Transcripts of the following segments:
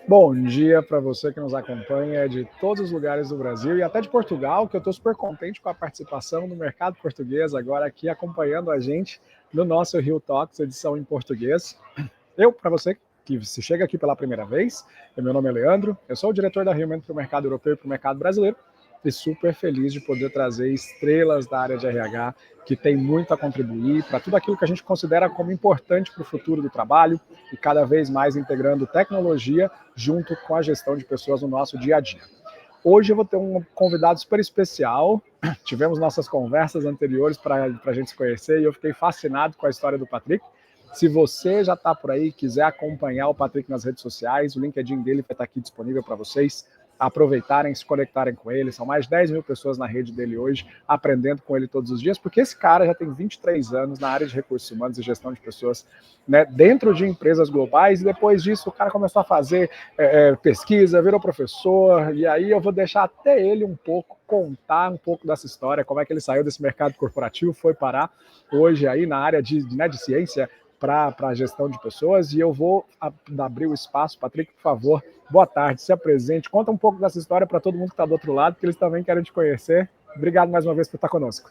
Bom dia para você que nos acompanha de todos os lugares do Brasil e até de Portugal, que eu estou super contente com a participação do mercado português agora aqui acompanhando a gente no nosso Rio Talks, edição em português. Para você que se chega aqui pela primeira vez, meu nome é Leandro, eu sou o diretor da Rio para o mercado europeu e para o mercado brasileiro e super feliz de poder trazer estrelas da área de RH que tem muito a contribuir para tudo aquilo que a gente considera como importante para o futuro do trabalho e cada vez mais integrando tecnologia junto com a gestão de pessoas no nosso dia a dia. Hoje eu vou ter um convidado super especial. Tivemos nossas conversas anteriores para a gente se conhecer e eu fiquei fascinado com a história do Patrick. Se você já está por aí e quiser acompanhar o Patrick nas redes sociais, o LinkedIn dele vai estar aqui disponível para vocês aproveitarem, se conectarem com ele. São mais de 10 mil pessoas na rede dele hoje, aprendendo com ele todos os dias, porque esse cara já tem 23 anos na área de recursos humanos e gestão de pessoas, né, dentro de empresas globais, e depois disso o cara começou a fazer pesquisa, virou professor, e aí eu vou deixar até ele contar um pouco dessa história, como é que ele saiu desse mercado corporativo, foi parar hoje aí na área de ciência para a gestão de pessoas, e eu vou abrir o espaço. Patrick, por favor, boa tarde, se apresente, conta um pouco dessa história para todo mundo que está do outro lado, porque eles também querem te conhecer. Obrigado mais uma vez por estar conosco.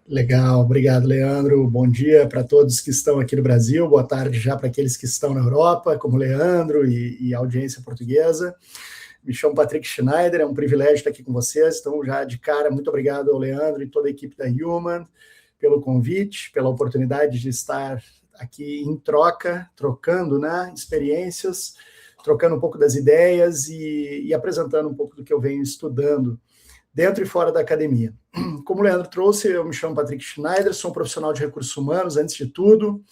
Legal, obrigado, Leandro. Bom dia para todos que estão aqui no Brasil, boa tarde já para aqueles que estão na Europa, como Leandro e a audiência portuguesa. Me chamo Patrick Schneider, é um privilégio estar aqui com vocês, então já de cara, muito obrigado ao Leandro e toda a equipe da Human pelo convite, pela oportunidade de estar aqui em trocando, né, experiências, trocando um pouco das ideias e apresentando um pouco do que eu venho estudando dentro e fora da academia. Como o Leandro trouxe, eu me chamo Patrick Schneider, sou um profissional de recursos humanos, antes de tudo.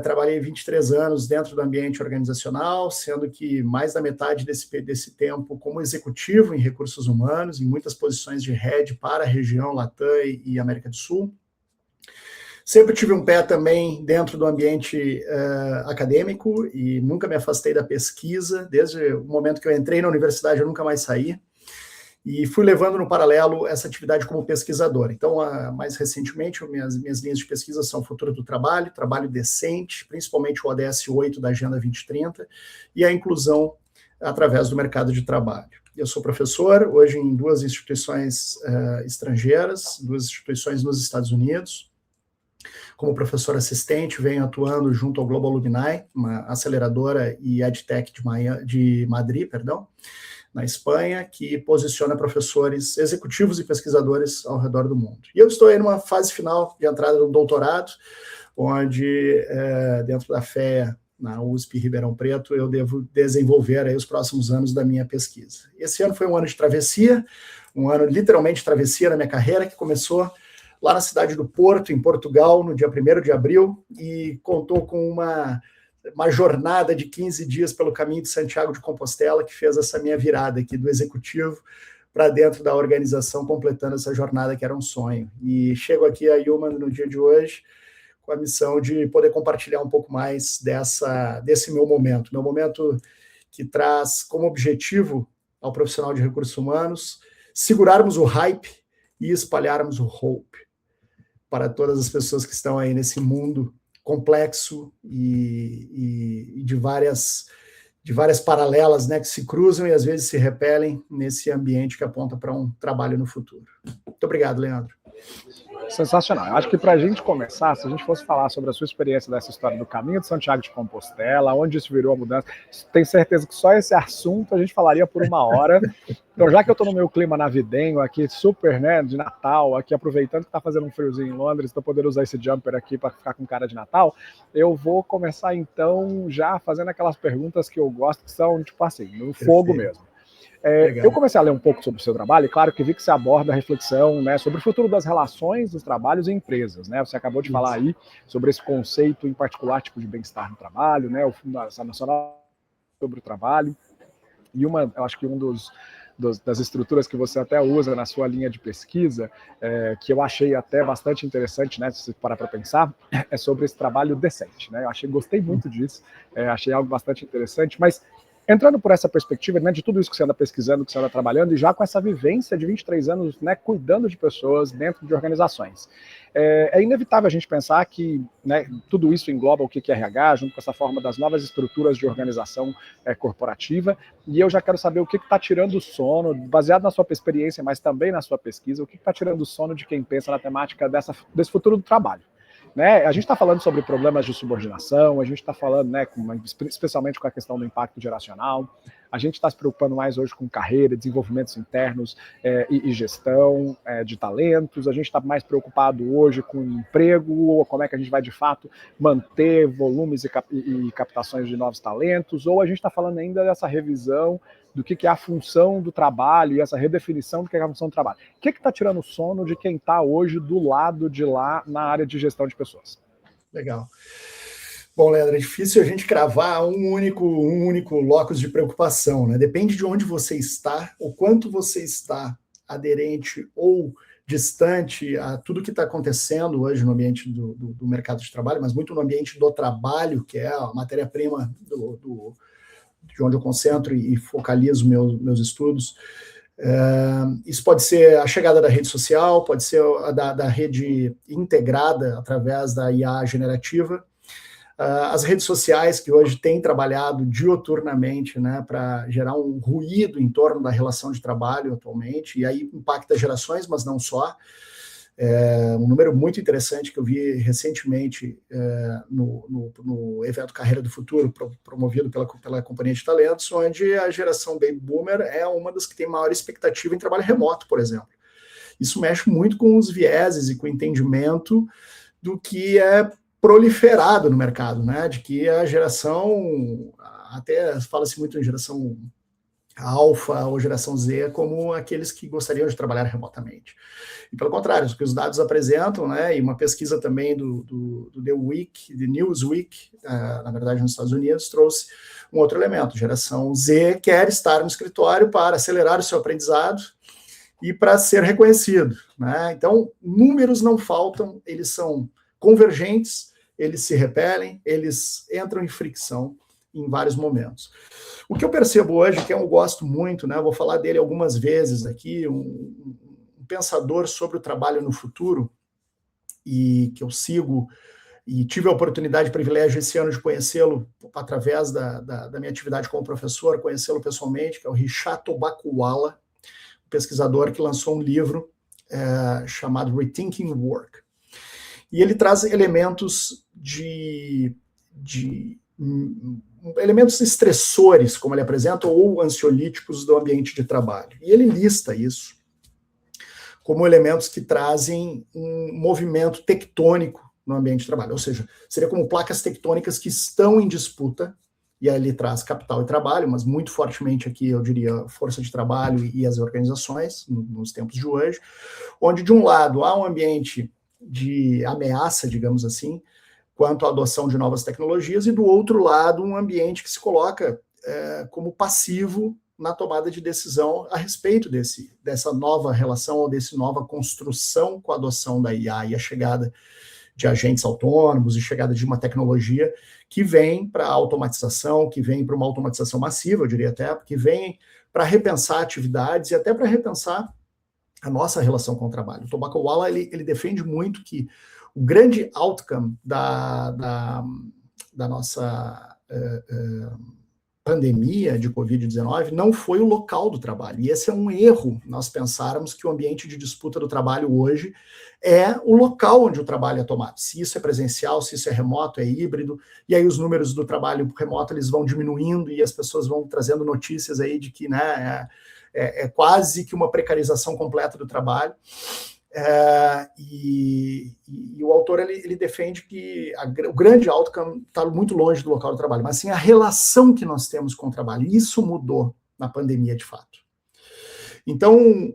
Trabalhei 23 anos dentro do ambiente organizacional, sendo que mais da metade desse tempo como executivo em recursos humanos, em muitas posições de head para a região Latam e América do Sul. Sempre tive um pé também dentro do ambiente acadêmico e nunca me afastei da pesquisa. Desde o momento que eu entrei na universidade, eu nunca mais saí. E fui levando no paralelo essa atividade como pesquisador. Então, mais recentemente, minhas linhas de pesquisa são o futuro do trabalho, trabalho decente, principalmente o ODS 8 da Agenda 2030, e a inclusão através do mercado de trabalho. Eu sou professor, hoje em duas instituições estrangeiras, duas instituições nos Estados Unidos. Como professor assistente, venho atuando junto ao Global Alumni, uma aceleradora e EdTech de Madrid, na Espanha, que posiciona professores executivos e pesquisadores ao redor do mundo. E eu estou aí numa fase final de entrada no doutorado, onde, dentro da FEA, na USP Ribeirão Preto, eu devo desenvolver aí os próximos anos da minha pesquisa. Esse ano foi um ano de travessia, um ano literalmente de travessia na minha carreira, que começou lá na cidade do Porto, em Portugal, no dia 1º de abril, e contou com uma jornada de 15 dias pelo caminho de Santiago de Compostela, que fez essa minha virada aqui do executivo para dentro da organização, completando essa jornada que era um sonho. E chego aqui a Human no dia de hoje com a missão de poder compartilhar um pouco mais desse meu momento que traz como objetivo ao profissional de recursos humanos segurarmos o hype e espalharmos o hope para todas as pessoas que estão aí nesse mundo complexo e de várias paralelas, né, que se cruzam e às vezes se repelem nesse ambiente que aponta para um trabalho no futuro. Muito obrigado, Leandro. Sensacional. Eu acho que para a gente começar, se a gente fosse falar sobre a sua experiência dessa história do caminho de Santiago de Compostela, onde isso virou a mudança, tenho certeza que só esse assunto a gente falaria por 1 hora. Então, já que eu estou no meu clima navidenho aqui, super, né, de Natal, aqui aproveitando que está fazendo um friozinho em Londres, estou podendo usar esse jumper aqui para ficar com cara de Natal, eu vou começar então já fazendo aquelas perguntas que eu gosto, que são tipo assim, no fogo mesmo. Eu comecei a ler um pouco sobre o seu trabalho, e claro que vi que você aborda a reflexão, né, sobre o futuro das relações dos trabalhos e empresas, né? Você acabou de falar aí sobre esse conceito em particular, tipo de bem-estar no trabalho, né? O Fundação Nacional sobre o Trabalho, e eu acho que das estruturas que você até usa na sua linha de pesquisa, que eu achei até bastante interessante, né, se você parar para pensar, é sobre esse trabalho decente, né? Gostei muito disso, achei algo bastante interessante, mas Entrando por essa perspectiva, né, de tudo isso que você anda pesquisando, que você anda trabalhando, e já com essa vivência de 23 anos, né, cuidando de pessoas dentro de organizações, é inevitável a gente pensar que, né, tudo isso engloba o que é RH, junto com essa forma das novas estruturas de organização corporativa, e eu já quero saber o que está tirando o sono, baseado na sua experiência, mas também na sua pesquisa, o que está tirando o sono de quem pensa na temática desse futuro do trabalho. Né? A gente está falando sobre problemas de subordinação, a gente está falando, né, especialmente com a questão do impacto geracional, a gente está se preocupando mais hoje com carreira, desenvolvimentos internos e gestão de talentos, a gente está mais preocupado hoje com emprego, ou como é que a gente vai de fato manter volumes e captações de novos talentos, ou a gente está falando ainda dessa revisão do que é a função do trabalho e essa redefinição do que é a função do trabalho. O que está tirando o sono de quem está hoje do lado de lá na área de gestão de pessoas? Legal. Bom, Leandro, é difícil a gente cravar um único locus de preocupação, né? Depende de onde você está, o quanto você está aderente ou distante a tudo que está acontecendo hoje no ambiente do mercado de trabalho, mas muito no ambiente do trabalho, que é a matéria-prima de onde eu concentro e focalizo meus estudos. Isso pode ser a chegada da rede social, pode ser da rede integrada através da IA generativa, as redes sociais que hoje têm trabalhado dioturnamente, né, para gerar um ruído em torno da relação de trabalho atualmente, e aí impacta gerações, mas não só. Um número muito interessante que eu vi recentemente no evento Carreira do Futuro, promovido pela Companhia de Talentos, onde a geração Baby Boomer é uma das que tem maior expectativa em trabalho remoto, por exemplo. Isso mexe muito com os vieses e com o entendimento do que é proliferado no mercado, né? De que a geração, até fala-se muito em geração alfa ou geração Z como aqueles que gostariam de trabalhar remotamente. E pelo contrário, o que os dados apresentam, né, e uma pesquisa também do The Newsweek, na verdade nos Estados Unidos, trouxe um outro elemento. Geração Z quer estar no escritório para acelerar o seu aprendizado e para ser reconhecido, né? Então, números não faltam, eles são convergentes, eles se repelem, eles entram em fricção em vários momentos. O que eu percebo hoje, que eu gosto muito, né, vou falar dele algumas vezes aqui, um pensador sobre o trabalho no futuro, e que eu sigo, e tive a oportunidade, privilégio esse ano de conhecê-lo através da minha atividade como professor, conhecê-lo pessoalmente, que é o Rishabh Tobaccowala, um pesquisador que lançou um livro chamado Rethinking Work. E ele traz elementos elementos estressores, como ele apresenta, ou ansiolíticos do ambiente de trabalho. E ele lista isso como elementos que trazem um movimento tectônico no ambiente de trabalho, ou seja, seria como placas tectônicas que estão em disputa, e aí ele traz capital e trabalho, mas muito fortemente aqui, eu diria, força de trabalho e as organizações, nos tempos de hoje, onde, de um lado, há um ambiente de ameaça, digamos assim, quanto à adoção de novas tecnologias, e do outro lado, um ambiente que se coloca como passivo na tomada de decisão a respeito dessa nova relação ou dessa nova construção com a adoção da IA e a chegada de agentes autônomos e chegada de uma tecnologia que vem para a automatização, que vem para uma automatização massiva, eu diria até, que vem para repensar atividades e até para repensar a nossa relação com o trabalho. O Tobaccowala, ele defende muito que o grande outcome da nossa pandemia de Covid-19 não foi o local do trabalho. E esse é um erro, nós pensarmos que o ambiente de disputa do trabalho hoje é o local onde o trabalho é tomado. Se isso é presencial, se isso é remoto, é híbrido, e aí os números do trabalho remoto eles vão diminuindo e as pessoas vão trazendo notícias aí de que, né, é quase que uma precarização completa do trabalho. E o autor ele defende que o grande outcome está muito longe do local do trabalho, mas sim a relação que nós temos com o trabalho. Isso mudou na pandemia, de fato. Então,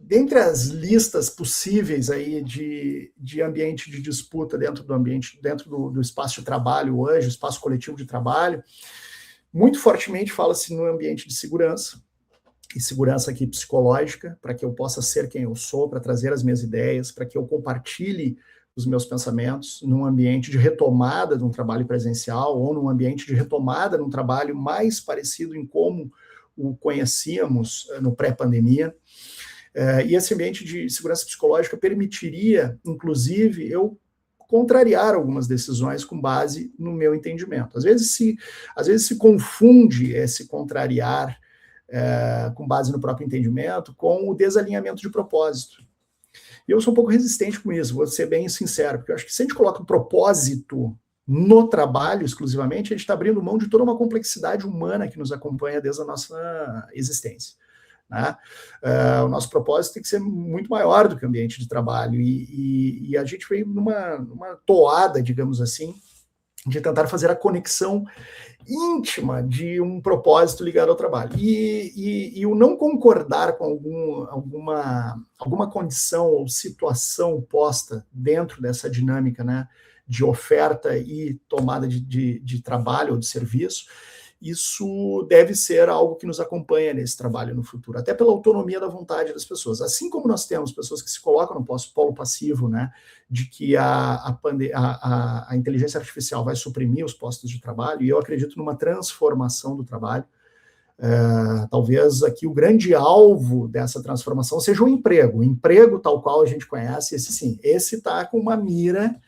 dentre as listas possíveis aí de ambiente de disputa dentro do espaço de trabalho hoje, o espaço coletivo de trabalho, muito fortemente fala-se no ambiente de segurança, e segurança aqui psicológica, para que eu possa ser quem eu sou, para trazer as minhas ideias, para que eu compartilhe os meus pensamentos num ambiente de retomada de um trabalho presencial ou num ambiente de retomada de um trabalho mais parecido em como o conhecíamos no pré-pandemia. E esse ambiente de segurança psicológica permitiria, inclusive, eu contrariar algumas decisões com base no meu entendimento. Às vezes se confunde esse contrariar com base no próprio entendimento com o desalinhamento de propósito. E eu sou um pouco resistente com isso, vou ser bem sincero, porque eu acho que se a gente coloca um propósito no trabalho exclusivamente, a gente está abrindo mão de toda uma complexidade humana que nos acompanha desde a nossa existência. Né? O nosso propósito tem que ser muito maior do que o ambiente de trabalho, e a gente veio numa toada, digamos assim, de tentar fazer a conexão íntima de um propósito ligado ao trabalho. E o não concordar com alguma condição ou situação posta dentro dessa dinâmica, né, de oferta e tomada de trabalho ou de serviço, isso deve ser algo que nos acompanha nesse trabalho no futuro, até pela autonomia da vontade das pessoas. Assim como nós temos pessoas que se colocam no polo passivo, né, de que a inteligência artificial vai suprimir os postos de trabalho, e eu acredito numa transformação do trabalho. Talvez aqui o grande alvo dessa transformação seja o emprego tal qual a gente conhece, esse está com uma mira,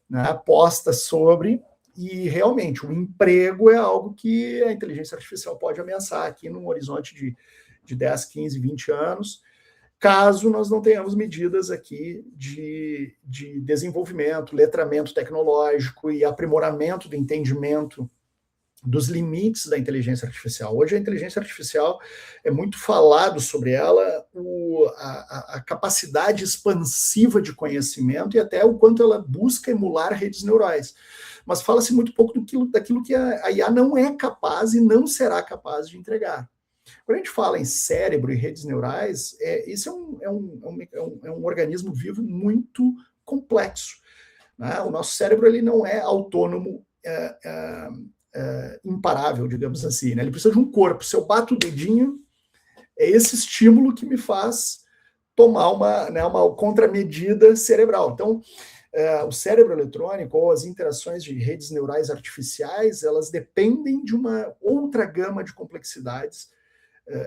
né, posta sobre. E, realmente, o emprego é algo que a inteligência artificial pode ameaçar aqui num horizonte de 10, 15, 20 anos, caso nós não tenhamos medidas aqui de desenvolvimento, letramento tecnológico e aprimoramento do entendimento dos limites da inteligência artificial. Hoje a inteligência artificial é muito falado sobre ela, a capacidade expansiva de conhecimento e até o quanto ela busca emular redes neurais. Mas fala-se muito pouco daquilo que a IA não é capaz e não será capaz de entregar. Quando a gente fala em cérebro e redes neurais, isso é um organismo vivo muito complexo. Né? O nosso cérebro ele não é autônomo, imparável, digamos assim. Né? Ele precisa de um corpo. Se eu bato o dedinho, é esse estímulo que me faz tomar uma contramedida cerebral. Então, o cérebro eletrônico ou as interações de redes neurais artificiais, elas dependem de uma outra gama de complexidades,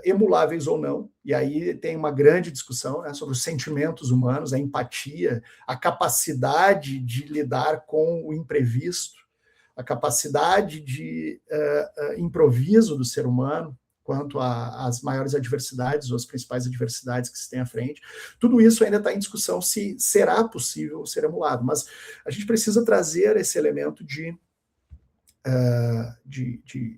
emuláveis ou não, e aí tem uma grande discussão, né, sobre os sentimentos humanos, a empatia, a capacidade de lidar com o imprevisto, a capacidade de improviso do ser humano, quanto às maiores adversidades, ou as principais adversidades que se tem à frente. Tudo isso ainda está em discussão se será possível ser emulado, mas a gente precisa trazer esse elemento de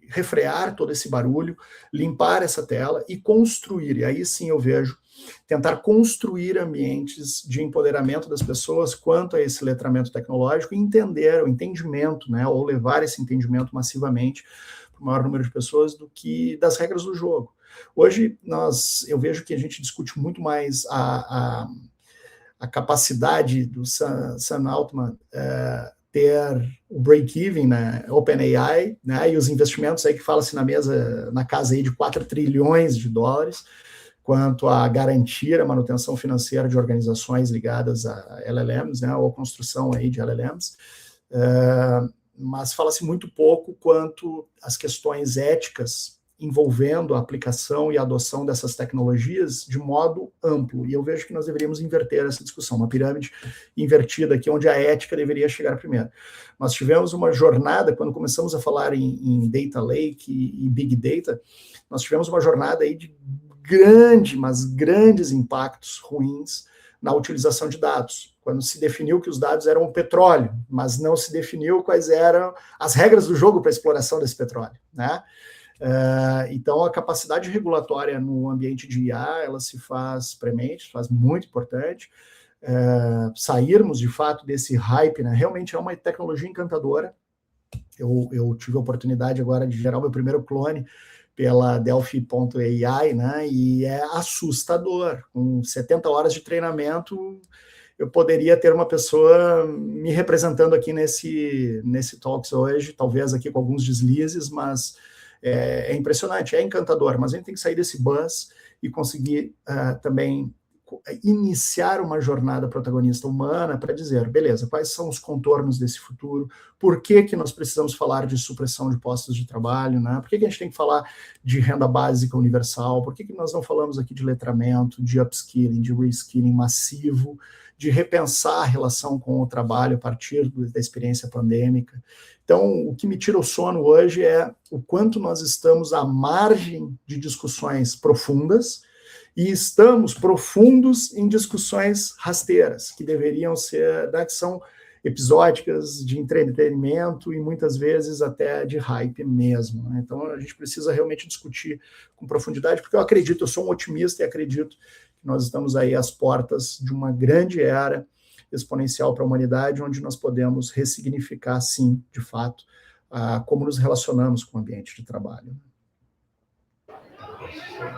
refrear todo esse barulho, limpar essa tela e construir, e aí sim eu vejo, tentar construir ambientes de empoderamento das pessoas quanto a esse letramento tecnológico e entender o entendimento, né, ou levar esse entendimento massivamente para o maior número de pessoas do que das regras do jogo. Hoje, eu vejo que a gente discute muito mais a capacidade do Sam Altman ter o break-even na OpenAI, né, e os investimentos aí que fala-se na casa aí de 4 trilhões de dólares, quanto a garantir a manutenção financeira de organizações ligadas a LLMs, né, ou construção aí de LLMs, mas fala-se muito pouco quanto às questões éticas envolvendo a aplicação e a adoção dessas tecnologias de modo amplo. E eu vejo que nós deveríamos inverter essa discussão, uma pirâmide invertida aqui, onde a ética deveria chegar primeiro. Nós tivemos uma jornada, quando começamos a falar em Data Lake e Big Data, nós tivemos uma jornada aí de grandes impactos ruins na utilização de dados, quando se definiu que os dados eram o petróleo, mas não se definiu quais eram as regras do jogo para a exploração desse petróleo, né? Então, a capacidade regulatória no ambiente de IA, ela se faz premente, se faz muito importante. Sairmos, de fato, desse hype, né? Realmente é uma tecnologia encantadora. Eu tive a oportunidade agora de gerar o meu primeiro clone pela Delphi.ai, né? E é assustador. Com 70 horas de treinamento, eu poderia ter uma pessoa me representando aqui nesse Talks hoje, talvez aqui com alguns deslizes, mas é impressionante, é encantador, mas a gente tem que sair desse buzz e conseguir também iniciar uma jornada protagonista humana para dizer, beleza, quais são os contornos desse futuro, por que nós precisamos falar de supressão de postos de trabalho, né? Por que a gente tem que falar de renda básica universal, por que nós não falamos aqui de letramento, de upskilling, de reskilling massivo, de repensar a relação com o trabalho a partir da experiência pandêmica. Então, o que me tira o sono hoje é o quanto nós estamos à margem de discussões profundas, e estamos profundos em discussões rasteiras, que deveriam ser, que são episódicas, de entretenimento e muitas vezes até de hype mesmo, né? Então a gente precisa realmente discutir com profundidade, porque eu sou um otimista e acredito que nós estamos aí às portas de uma grande era exponencial para a humanidade, onde nós podemos ressignificar, sim, de fato, como nos relacionamos com o ambiente de trabalho.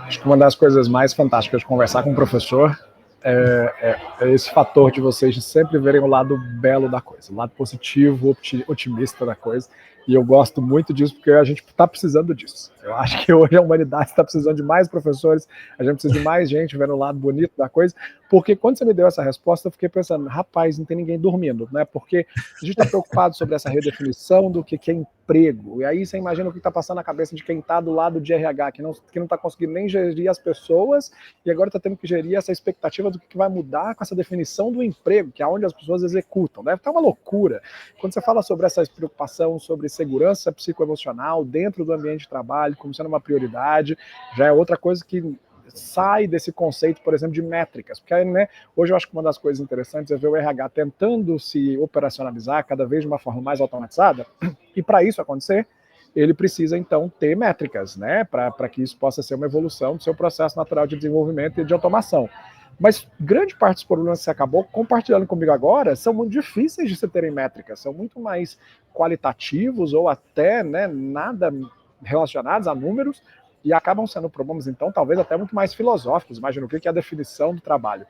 Acho que uma das coisas mais fantásticas de conversar com um professor é esse fator de vocês sempre verem o lado belo da coisa, o lado positivo, otimista da coisa. E eu gosto muito disso porque a gente está precisando disso. Eu acho que hoje a humanidade está precisando de mais professores, a gente precisa de mais gente vendo o lado bonito da coisa, porque quando você me deu essa resposta, eu fiquei pensando, rapaz, não tem ninguém dormindo, né? Porque a gente está preocupado sobre essa redefinição do que é emprego, e aí você imagina o que está passando na cabeça de quem está do lado de RH, que não está conseguindo nem gerir as pessoas, e agora está tendo que gerir essa expectativa do que vai mudar com essa definição do emprego, que é onde as pessoas executam. Deve estar uma loucura. Quando você fala sobre essa preocupação sobre segurança psicoemocional dentro do ambiente de trabalho, como sendo uma prioridade, já é outra coisa que sai desse conceito, por exemplo, de métricas, porque né, hoje eu acho que uma das coisas interessantes é ver o RH tentando se operacionalizar cada vez de uma forma mais automatizada, e para isso acontecer, ele precisa então ter métricas, né, para que isso possa ser uma evolução do seu processo natural de desenvolvimento e de automação. Mas grande parte dos problemas que você acabou compartilhando comigo agora são muito difíceis de se terem métricas, são muito mais qualitativos ou até né, nada relacionados a números, e acabam sendo problemas, então, talvez até muito mais filosóficos. Imagina o que é a definição do trabalho.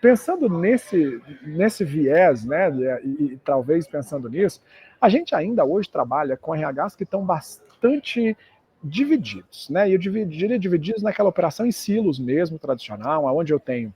Pensando nesse viés, né, e talvez pensando nisso, a gente ainda hoje trabalha com RHs que estão bastante divididos, né? E eu diria divididos naquela operação em silos mesmo, tradicional, onde eu tenho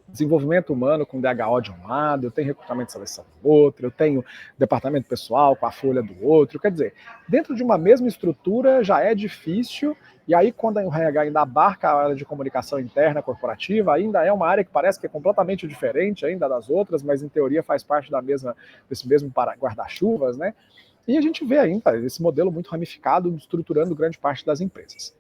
desenvolvimento humano com DHO de um lado, eu tenho recrutamento e seleção do outro, eu tenho departamento pessoal com a folha do outro. Quer dizer, dentro de uma mesma estrutura já é difícil, e aí quando o RH ainda abarca a área de comunicação interna corporativa, ainda é uma área que parece que é completamente diferente ainda das outras, mas em teoria faz parte desse mesmo guarda-chuvas, né? E a gente vê ainda esse modelo muito ramificado estruturando grande parte das empresas.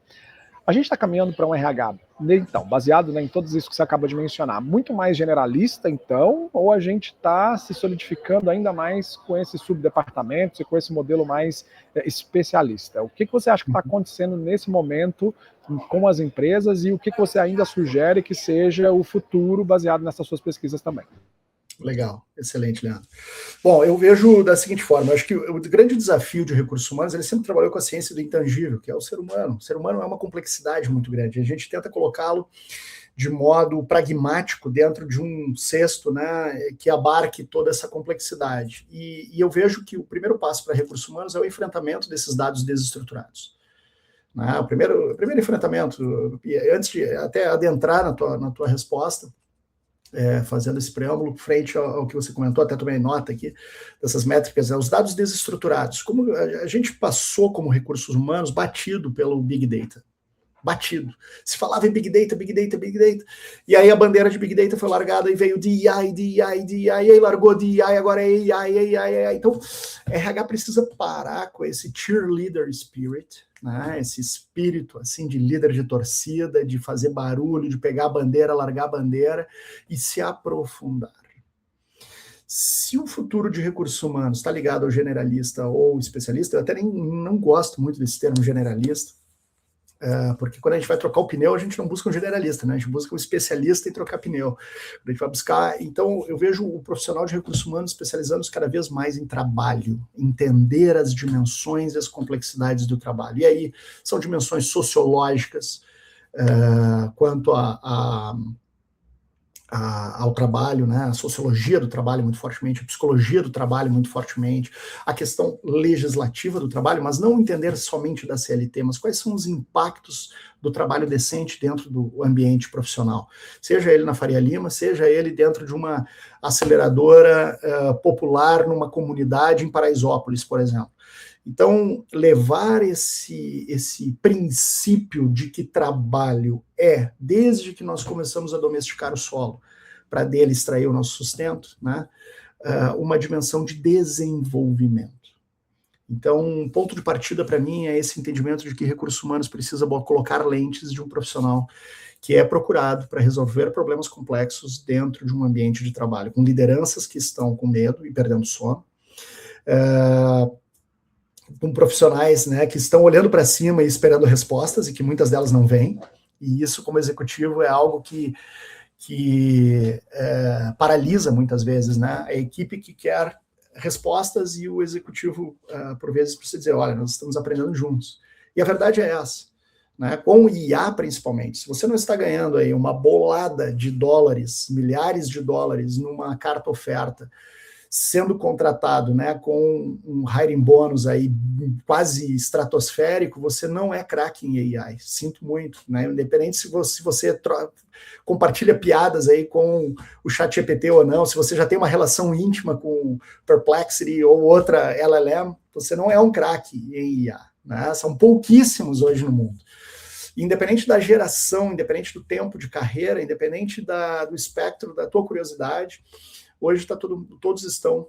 A gente está caminhando para um RH, então, baseado né, em tudo isso que você acabou de mencionar, muito mais generalista, então, ou a gente está se solidificando ainda mais com esses subdepartamentos e com esse modelo mais especialista? O que você acha que está acontecendo nesse momento com as empresas e o que você ainda sugere que seja o futuro baseado nessas suas pesquisas também? Legal, excelente, Leandro. Bom, eu vejo da seguinte forma, eu acho que o grande desafio de recursos humanos, ele sempre trabalhou com a ciência do intangível, que é o ser humano. O ser humano é uma complexidade muito grande, a gente tenta colocá-lo de modo pragmático dentro de um cesto, né, que abarque toda essa complexidade. E eu vejo que o primeiro passo para recursos humanos é o enfrentamento desses dados desestruturados. Né? O primeiro enfrentamento, antes de até adentrar na tua resposta, fazendo esse preâmbulo frente ao que você comentou, até tomei nota aqui, dessas métricas, os dados desestruturados. Como a gente passou como recursos humanos batido pelo Big Data. Batido. Se falava em Big Data, Big Data, Big Data, e aí a bandeira de Big Data foi largada e veio DEI, e aí largou DEI, agora é AI. Então, RH precisa parar com esse cheerleader spirit, né? Esse espírito assim de líder de torcida, de fazer barulho, de pegar a bandeira, largar a bandeira e se aprofundar. Se o futuro de recursos humanos está ligado ao generalista ou especialista, eu até não gosto muito desse termo generalista, porque quando a gente vai trocar o pneu, a gente não busca um generalista, né? A gente busca um especialista em trocar pneu. A gente vai buscar. Então, eu vejo o profissional de recursos humanos especializando-se cada vez mais em trabalho, entender as dimensões e as complexidades do trabalho. E aí são dimensões sociológicas, quanto a ao trabalho, né, a sociologia do trabalho muito fortemente, a psicologia do trabalho muito fortemente, a questão legislativa do trabalho, mas não entender somente da CLT, mas quais são os impactos do trabalho decente dentro do ambiente profissional, seja ele na Faria Lima, seja ele dentro de uma aceleradora popular numa comunidade em Paraisópolis, por exemplo. Então, levar esse princípio de que trabalho desde que nós começamos a domesticar o solo, para dele extrair o nosso sustento, né, uma dimensão de desenvolvimento. Então, um ponto de partida para mim é esse entendimento de que recursos humanos precisa colocar lentes de um profissional que é procurado para resolver problemas complexos dentro de um ambiente de trabalho, com lideranças que estão com medo e perdendo sono, com profissionais, né, que estão olhando para cima e esperando respostas, e que muitas delas não vêm, e isso, como executivo, é algo que paralisa muitas vezes, né, a equipe que quer respostas e o executivo, por vezes, precisa dizer, olha, nós estamos aprendendo juntos. E a verdade é essa, né, com o IA principalmente, se você não está ganhando aí uma bolada de dólares, milhares de dólares numa carta oferta, sendo contratado, né, com um hiring bônus aí quase estratosférico, você não é craque em AI. Sinto muito, né? Independente se você compartilha piadas aí com o ChatGPT ou não, se você já tem uma relação íntima com Perplexity ou outra LLM, você não é um craque em IA, né? São pouquíssimos hoje no mundo. Independente da geração, independente do tempo de carreira, independente do espectro da tua curiosidade, hoje todos estão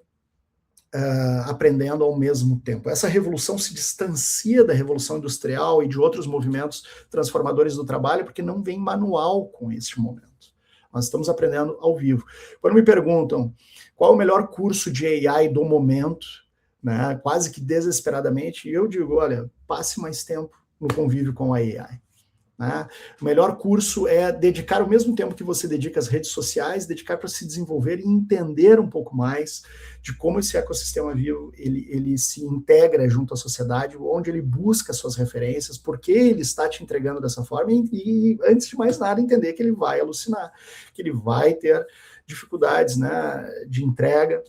aprendendo ao mesmo tempo. Essa revolução se distancia da revolução industrial e de outros movimentos transformadores do trabalho, porque não vem manual com este momento. Nós estamos aprendendo ao vivo. Quando me perguntam qual é o melhor curso de AI do momento, né, quase que desesperadamente, eu digo, olha, passe mais tempo no convívio com a AI. Né? O melhor curso é dedicar o mesmo tempo que você dedica às redes sociais, dedicar para se desenvolver e entender um pouco mais de como esse ecossistema vivo ele se integra junto à sociedade, onde ele busca suas referências, por que ele está te entregando dessa forma e antes de mais nada, entender que ele vai alucinar, que ele vai ter dificuldades, né, de entrega.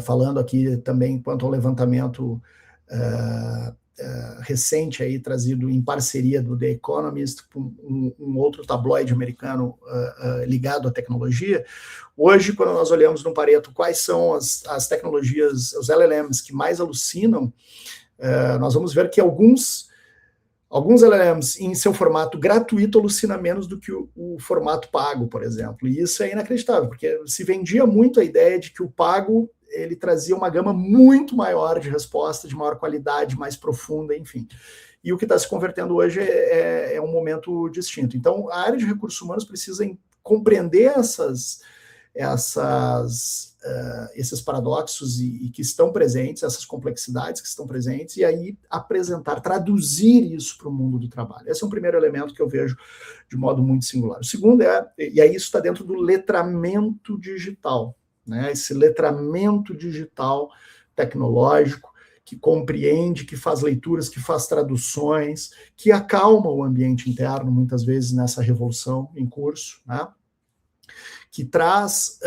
Falando aqui também quanto ao levantamento recente aí, trazido em parceria do The Economist, com um outro tabloide americano ligado à tecnologia. Hoje, quando nós olhamos no Pareto quais são as tecnologias, os LLMs que mais alucinam, nós vamos ver que alguns LLMs em seu formato gratuito alucina menos do que o formato pago, por exemplo. E isso é inacreditável, porque se vendia muito a ideia de que o pago ele trazia uma gama muito maior de resposta, de maior qualidade, mais profunda, enfim. E o que está se convertendo hoje é um momento distinto. Então, a área de recursos humanos precisa compreender esses paradoxos e que estão presentes, essas complexidades que estão presentes, e aí traduzir isso para o mundo do trabalho. Esse é um primeiro elemento que eu vejo de modo muito singular. O segundo e aí isso está dentro do letramento digital, né? Esse letramento digital tecnológico que compreende, que faz leituras, que faz traduções, que acalma o ambiente interno, muitas vezes nessa revolução em curso, né? Que traz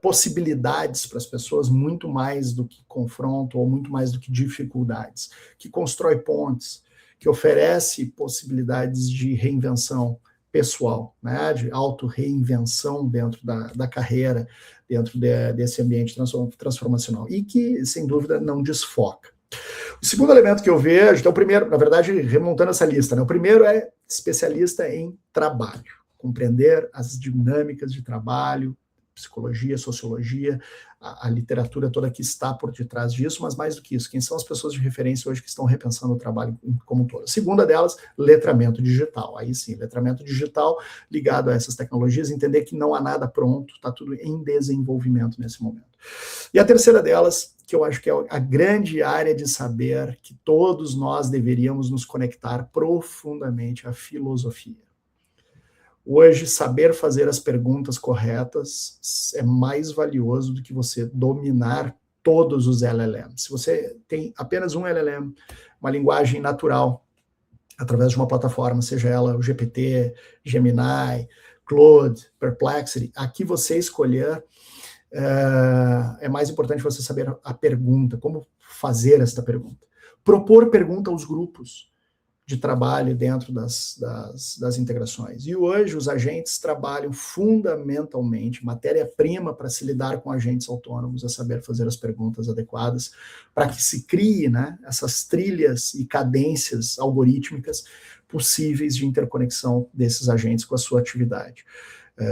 possibilidades para as pessoas muito mais do que confronto ou muito mais do que dificuldades, que constrói pontes, que oferece possibilidades de reinvenção pessoal, né, de auto-reinvenção dentro da carreira, dentro desse ambiente transformacional, e que, sem dúvida, não desfoca. O segundo elemento que eu vejo, então o primeiro, na verdade, remontando essa lista, né, o primeiro é especialista em trabalho, compreender as dinâmicas de trabalho, psicologia, sociologia, a literatura toda que está por detrás disso, mas mais do que isso, quem são as pessoas de referência hoje que estão repensando o trabalho como um todo. A segunda delas, letramento digital. Aí sim, letramento digital ligado a essas tecnologias, entender que não há nada pronto, está tudo em desenvolvimento nesse momento. E a terceira delas, que eu acho que é a grande área de saber que todos nós deveríamos nos conectar profundamente à filosofia. Hoje, saber fazer as perguntas corretas é mais valioso do que você dominar todos os LLMs. Se você tem apenas um LLM, uma linguagem natural, através de uma plataforma, seja ela o GPT, Gemini, Claude, Perplexity, aqui você escolher, é mais importante você saber a pergunta, como fazer esta pergunta. Propor pergunta aos grupos de trabalho dentro das integrações. E hoje os agentes trabalham fundamentalmente, matéria-prima para se lidar com agentes autônomos, é saber fazer as perguntas adequadas para que se crie, né, essas trilhas e cadências algorítmicas possíveis de interconexão desses agentes com a sua atividade.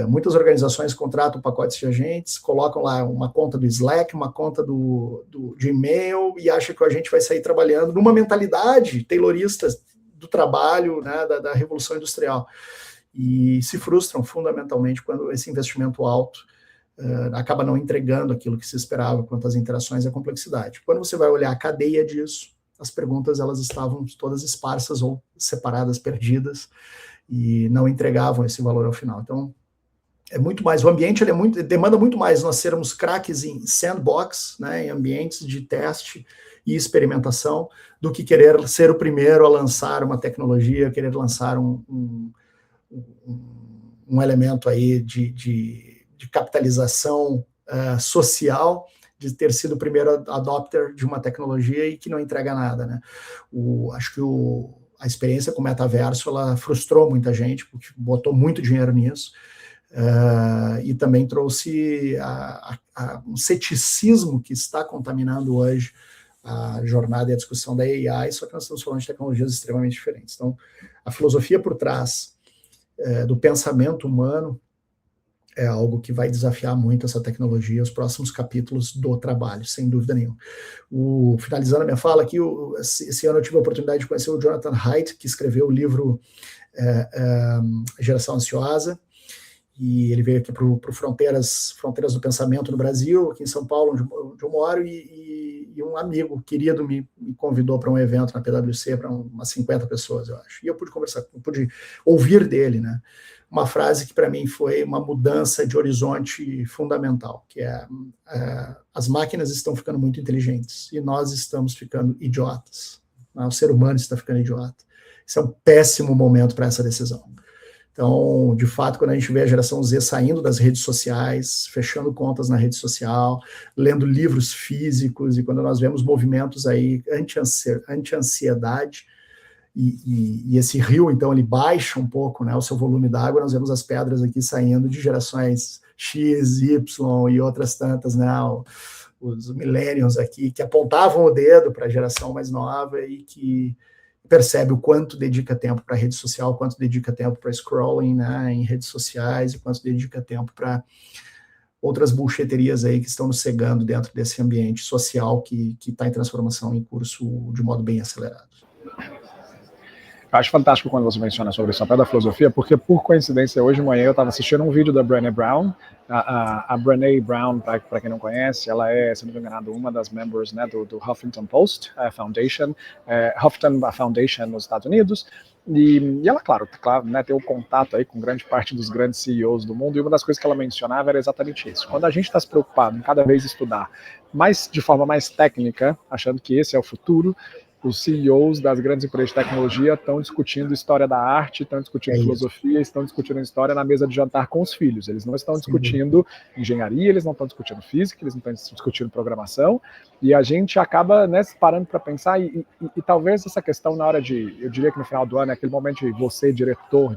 Muitas organizações contratam pacotes de agentes, colocam lá uma conta do Slack, uma conta do Gmail e acham que o agente vai sair trabalhando numa mentalidade taylorista do trabalho, né, da Revolução Industrial. E se frustram fundamentalmente quando esse investimento alto acaba não entregando aquilo que se esperava quanto às interações e a complexidade. Quando você vai olhar a cadeia disso, as perguntas elas estavam todas esparsas ou separadas, perdidas, e não entregavam esse valor ao final. Então, é muito mais, o ambiente ele demanda muito mais nós sermos craques em sandbox, né, em ambientes de teste e experimentação, do que querer ser o primeiro a lançar uma tecnologia, querer lançar um elemento aí de capitalização social, de ter sido o primeiro adopter de uma tecnologia e que não entrega nada, né? Acho que a experiência com o metaverso, ela frustrou muita gente, porque botou muito dinheiro nisso, e também trouxe um ceticismo que está contaminando hoje a jornada e a discussão da AI, só que nós estamos falando de tecnologias extremamente diferentes. Então, a filosofia por trás do pensamento humano é algo que vai desafiar muito essa tecnologia, os próximos capítulos do trabalho, sem dúvida nenhuma. Finalizando a minha fala aqui, esse ano eu tive a oportunidade de conhecer o Jonathan Haidt, que escreveu o livro Geração Ansiosa, e ele veio aqui para o Fronteiras do Pensamento no Brasil, aqui em São Paulo, onde eu moro, e um amigo querido me convidou para um evento na PwC, para umas 50 pessoas, eu acho. E eu pude conversar, pude ouvir dele, né? Uma frase que para mim foi uma mudança de horizonte fundamental, que é as máquinas estão ficando muito inteligentes e nós estamos ficando idiotas. Né? O ser humano está ficando idiota. Isso é um péssimo momento para essa decisão. Então, de fato, quando a gente vê a geração Z saindo das redes sociais, fechando contas na rede social, lendo livros físicos, e quando nós vemos movimentos aí anti-ansiedade, e esse rio, então, ele baixa um pouco, né, o seu volume d'água, nós vemos as pedras aqui saindo de gerações X, Y e outras tantas, né, os millennials aqui, que apontavam o dedo para a geração mais nova e que percebe o quanto dedica tempo para rede social, quanto dedica tempo para scrolling, né, em redes sociais, e quanto dedica tempo para outras bullshiterias aí que estão nos cegando dentro desse ambiente social que está em transformação em curso de modo bem acelerado. Eu acho fantástico quando você menciona sobre esse papel da filosofia, porque, por coincidência, hoje de manhã eu estava assistindo um vídeo da Brené Brown. A Brené Brown, para quem não conhece, ela é, se não me engano, uma das members, né, do Huffington Post Foundation, Huffington Foundation nos Estados Unidos. E ela, claro, né, tem o contato aí com grande parte dos grandes CEOs do mundo, e uma das coisas que ela mencionava era exatamente isso. Quando a gente está se preocupado em cada vez estudar de forma mais técnica, achando que esse é o futuro, os CEOs das grandes empresas de tecnologia estão discutindo história da arte, estão discutindo filosofia, estão discutindo história na mesa de jantar com os filhos. Eles não estão discutindo engenharia, eles não estão discutindo física, eles não estão discutindo programação, e a gente acaba, né, parando para pensar, e talvez essa questão na hora eu diria que no final do ano, é aquele momento de você, diretor,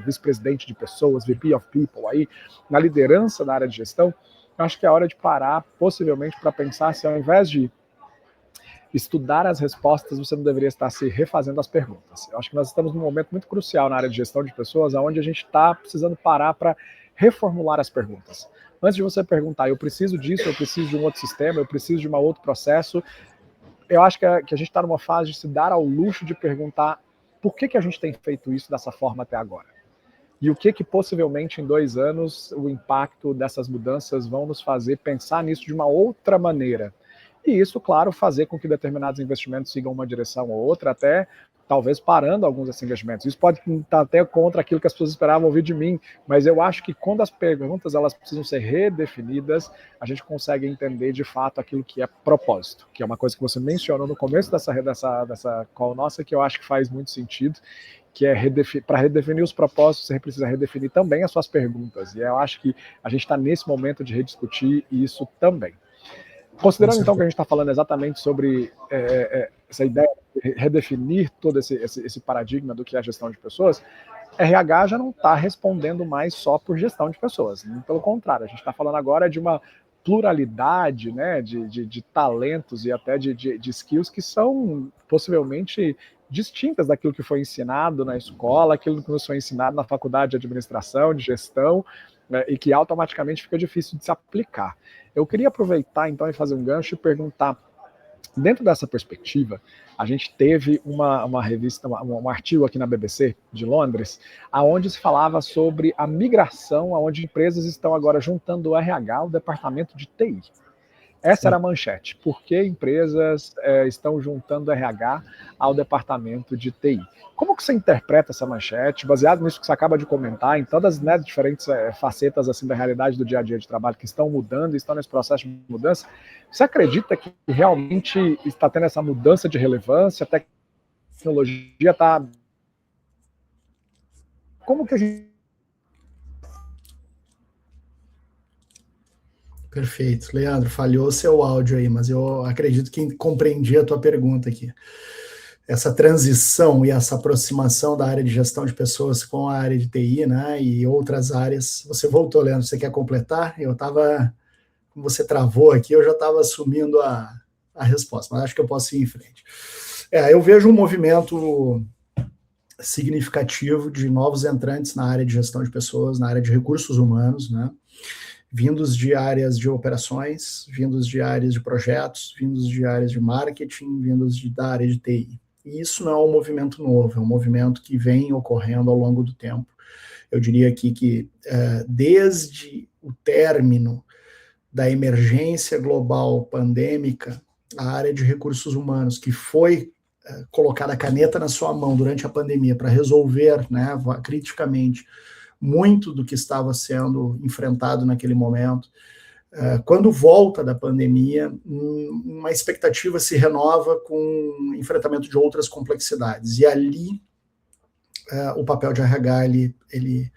vice-presidente de pessoas, VP of People, aí, na liderança da área de gestão, eu acho que é a hora de parar, possivelmente, para pensar se ao invés de estudar as respostas, você não deveria estar se refazendo as perguntas. Eu acho que nós estamos num momento muito crucial na área de gestão de pessoas, onde a gente está precisando parar para reformular as perguntas. Antes de você perguntar, eu preciso disso, eu preciso de um outro sistema, eu preciso de um outro processo, eu acho que a gente está numa fase de se dar ao luxo de perguntar por que a gente tem feito isso dessa forma até agora. E o que possivelmente em 2 anos o impacto dessas mudanças vão nos fazer pensar nisso de uma outra maneira. E isso, claro, fazer com que determinados investimentos sigam uma direção ou outra, até talvez parando alguns desses investimentos. Isso pode estar até contra aquilo que as pessoas esperavam ouvir de mim, mas eu acho que quando as perguntas elas precisam ser redefinidas, a gente consegue entender de fato aquilo que é propósito, que é uma coisa que você mencionou no começo dessa call nossa, que eu acho que faz muito sentido, que é para redefinir os propósitos, você precisa redefinir também as suas perguntas. E eu acho que a gente está nesse momento de rediscutir isso também. Considerando então que a gente está falando exatamente sobre essa ideia de redefinir todo esse paradigma do que é a gestão de pessoas, RH já não está respondendo mais só por gestão de pessoas. Pelo contrário, a gente está falando agora de uma pluralidade, né, de talentos e até de skills que são possivelmente distintas daquilo que foi ensinado na escola, aquilo que nos foi ensinado na faculdade de administração, de gestão, né, e que automaticamente fica difícil de se aplicar. Eu queria aproveitar então e fazer um gancho e perguntar, dentro dessa perspectiva, a gente teve uma revista, um artigo aqui na BBC de Londres, aonde se falava sobre a migração, aonde empresas estão agora juntando o RH ao departamento de TI. Essa era a manchete. Por que empresas estão juntando RH ao departamento de TI? Como que você interpreta essa manchete, baseado nisso que você acaba de comentar, em todas as diferentes facetas assim, da realidade do dia a dia de trabalho que estão mudando, estão nesse processo de mudança? Você acredita que realmente está tendo essa mudança de relevância? A tecnologia está... Como que a gente... Perfeito. Leandro, falhou seu áudio aí, mas eu acredito que compreendi a tua pergunta aqui. Essa transição e essa aproximação da área de gestão de pessoas com a área de TI, né, e outras áreas. Você voltou, Leandro, você quer completar? Eu estava, como você travou aqui, eu já estava assumindo a resposta, mas acho que eu posso ir em frente. Eu vejo um movimento significativo de novos entrantes na área de gestão de pessoas, na área de recursos humanos, né, vindos de áreas de operações, vindos de áreas de projetos, vindos de áreas de marketing, vindos da área de TI. E isso não é um movimento novo, é um movimento que vem ocorrendo ao longo do tempo. Eu diria aqui que desde o término da emergência global pandêmica, a área de recursos humanos, que foi colocada a caneta na sua mão durante a pandemia para resolver, né, criticamente, muito do que estava sendo enfrentado naquele momento. Quando volta da pandemia, uma expectativa se renova com o enfrentamento de outras complexidades. E ali, o papel de RH ele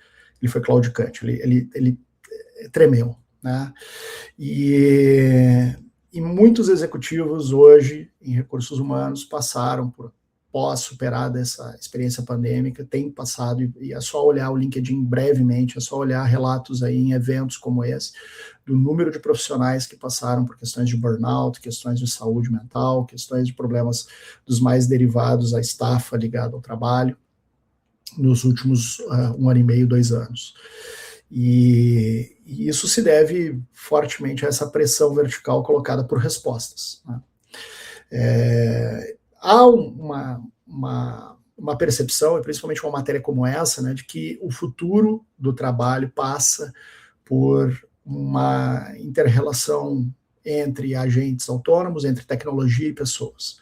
foi claudicante, ele tremeu, né? E muitos executivos hoje, em recursos humanos, passaram por pós-superada essa experiência pandêmica, tem passado, e é só olhar o LinkedIn brevemente, é só olhar relatos aí em eventos como esse, do número de profissionais que passaram por questões de burnout, questões de saúde mental, questões de problemas dos mais derivados à estafa ligada ao trabalho, nos últimos 1 ano e meio, 2 anos. E isso se deve fortemente a essa pressão vertical colocada por respostas, né? Há uma percepção, e principalmente uma matéria como essa, né, de que o futuro do trabalho passa por uma inter-relação entre agentes autônomos, entre tecnologia e pessoas.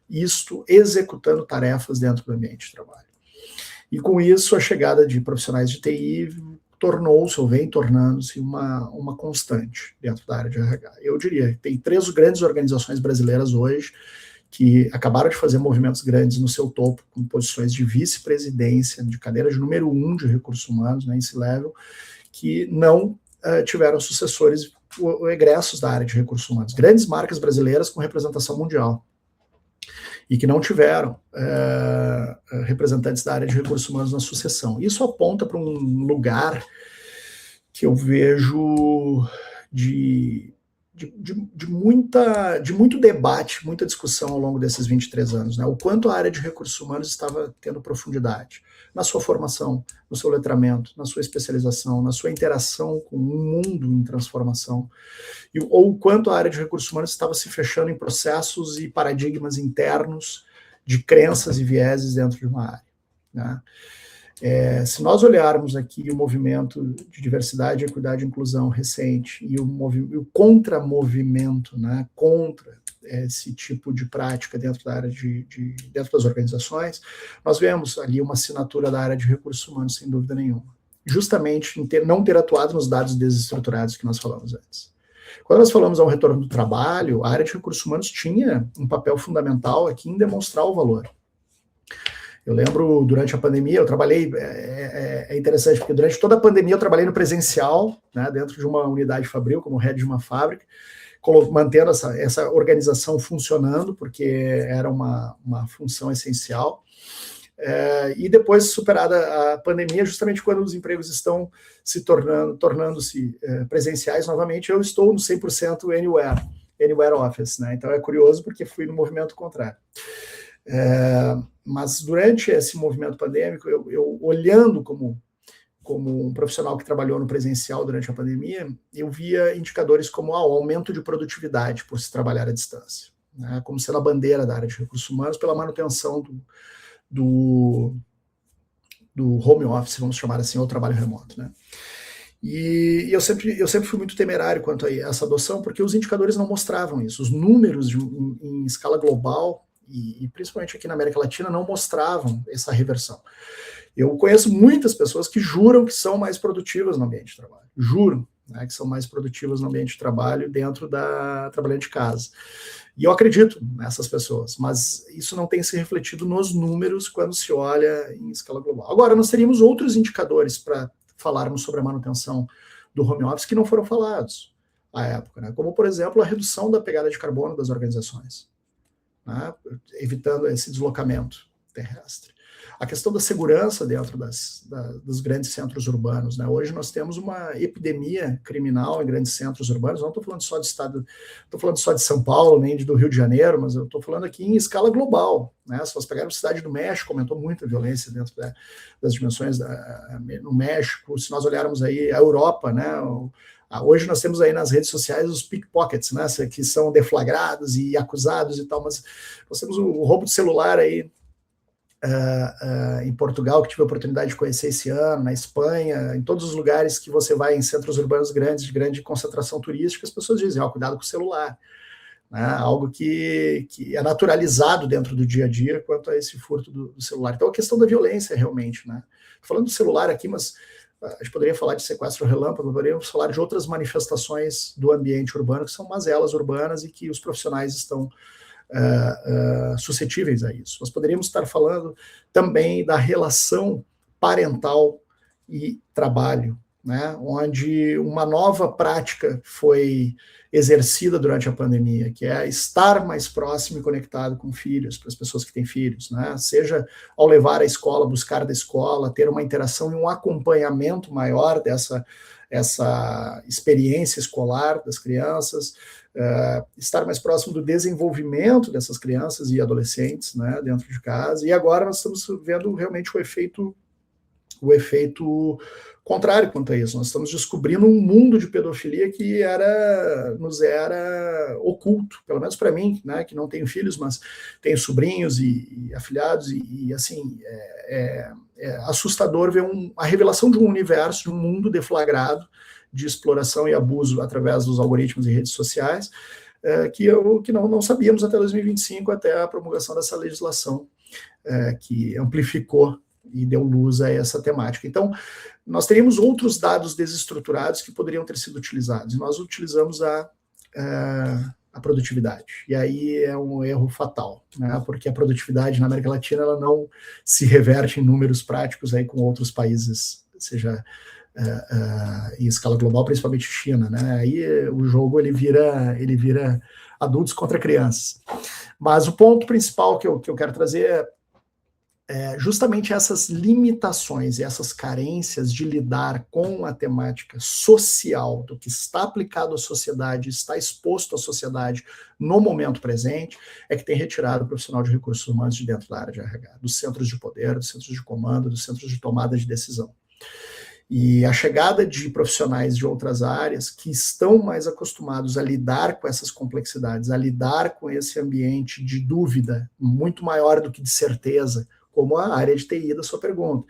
Isto executando tarefas dentro do ambiente de trabalho. E com isso, a chegada de profissionais de TI tornou-se, ou vem tornando-se, uma constante dentro da área de RH. Eu diria que tem 3 grandes organizações brasileiras hoje que acabaram de fazer movimentos grandes no seu topo, com posições de vice-presidência, de cadeira de número 1 de recursos humanos, né, em C-Level, que não tiveram sucessores ou egressos da área de recursos humanos. Grandes marcas brasileiras com representação mundial. E que não tiveram representantes da área de recursos humanos na sucessão. Isso aponta para um lugar que eu vejo de muito debate, muita discussão ao longo desses 23 anos, né? O quanto a área de recursos humanos estava tendo profundidade na sua formação, no seu letramento, na sua especialização, na sua interação com um mundo em transformação, ou o quanto a área de recursos humanos estava se fechando em processos e paradigmas internos de crenças e vieses dentro de uma área, né? Se nós olharmos aqui o movimento de diversidade, equidade e inclusão recente e o contramovimento, né, contra esse tipo de prática dentro da área dentro das organizações, nós vemos ali uma assinatura da área de recursos humanos, sem dúvida nenhuma. Justamente em não ter atuado nos dados desestruturados que nós falamos antes. Quando nós falamos ao retorno do trabalho, a área de recursos humanos tinha um papel fundamental aqui em demonstrar o valor. Eu lembro, durante a pandemia, eu trabalhei, é interessante, porque durante toda a pandemia eu trabalhei no presencial, né, dentro de uma unidade fabril, como head de uma fábrica, mantendo essa organização funcionando, porque era uma função essencial. E depois, superada a pandemia, justamente quando os empregos estão se tornando-se presenciais novamente, eu estou no 100% Anywhere Office, né? Então é curioso porque fui no movimento contrário. Mas durante esse movimento pandêmico, eu olhando como um profissional que trabalhou no presencial durante a pandemia, eu via indicadores como o aumento de produtividade por se trabalhar à distância, né? Como sendo a bandeira da área de recursos humanos pela manutenção do home office, vamos chamar assim, ou trabalho remoto, né? E eu sempre fui muito temerário quanto a essa adoção, porque os indicadores não mostravam isso. Os números em escala global, e principalmente aqui na América Latina, não mostravam essa reversão. Eu conheço muitas pessoas que juram que são mais produtivas no ambiente de trabalho. Juram, né, que são mais produtivas no ambiente de trabalho trabalhando de casa. E eu acredito nessas pessoas, mas isso não tem se refletido nos números quando se olha em escala global. Agora, nós teríamos outros indicadores para falarmos sobre a manutenção do home office que não foram falados à época, né? Como, por exemplo, a redução da pegada de carbono das organizações, né? Evitando esse deslocamento terrestre. A questão da segurança dentro dos grandes centros urbanos, né? Hoje nós temos uma epidemia criminal em grandes centros urbanos. Não estou falando só de estado, estou falando só de São Paulo, nem do Rio de Janeiro, mas eu estou falando aqui em escala global, né? Se nós pegarmos a cidade do México, aumentou muito a violência dentro das dimensões no México. Se nós olharmos aí a Europa, né? Hoje nós temos aí nas redes sociais os pickpockets, né? Que são deflagrados e acusados e tal, mas nós temos o roubo de celular aí em Portugal, que tive a oportunidade de conhecer esse ano, na Espanha, em todos os lugares que você vai em centros urbanos grandes, de grande concentração turística, as pessoas dizem, cuidado com o celular, né? Algo que é naturalizado dentro do dia a dia quanto a esse furto do celular. Então, a questão da violência, realmente, né? Tô falando do celular aqui, mas a gente poderia falar de sequestro relâmpago, poderíamos falar de outras manifestações do ambiente urbano, que são mazelas urbanas e que os profissionais estão suscetíveis a isso. Nós poderíamos estar falando também da relação parental e trabalho, né? Onde uma nova prática foi exercida durante a pandemia, que é estar mais próximo e conectado com filhos, para as pessoas que têm filhos, né? Seja ao levar à escola, buscar da escola, ter uma interação e um acompanhamento maior dessa experiência escolar das crianças, estar mais próximo do desenvolvimento dessas crianças e adolescentes, né, dentro de casa. E agora nós estamos vendo realmente o efeito contrário quanto a isso. Nós estamos descobrindo um mundo de pedofilia que nos era oculto, pelo menos para mim, né, que não tenho filhos, mas tenho sobrinhos e afilhados, e assim, é assustador ver a revelação de um universo, de um mundo deflagrado de exploração e abuso através dos algoritmos e redes sociais, que não sabíamos até 2025, até a promulgação dessa legislação, que amplificou e deu luz a essa temática. Então, nós teríamos outros dados desestruturados que poderiam ter sido utilizados, e nós utilizamos a produtividade. E aí é um erro fatal, né? Porque a produtividade na América Latina ela não se reverte em números práticos aí com outros países, seja em escala global, principalmente China, né? Aí o jogo ele vira adultos contra crianças. Mas o ponto principal que eu quero trazer é justamente essas limitações e essas carências de lidar com a temática social, do que está aplicado à sociedade, está exposto à sociedade no momento presente, é que tem retirado o profissional de recursos humanos de dentro da área de RH, dos centros de poder, dos centros de comando, dos centros de tomada de decisão. E a chegada de profissionais de outras áreas que estão mais acostumados a lidar com essas complexidades, a lidar com esse ambiente de dúvida muito maior do que de certeza, como a área de TI da sua pergunta.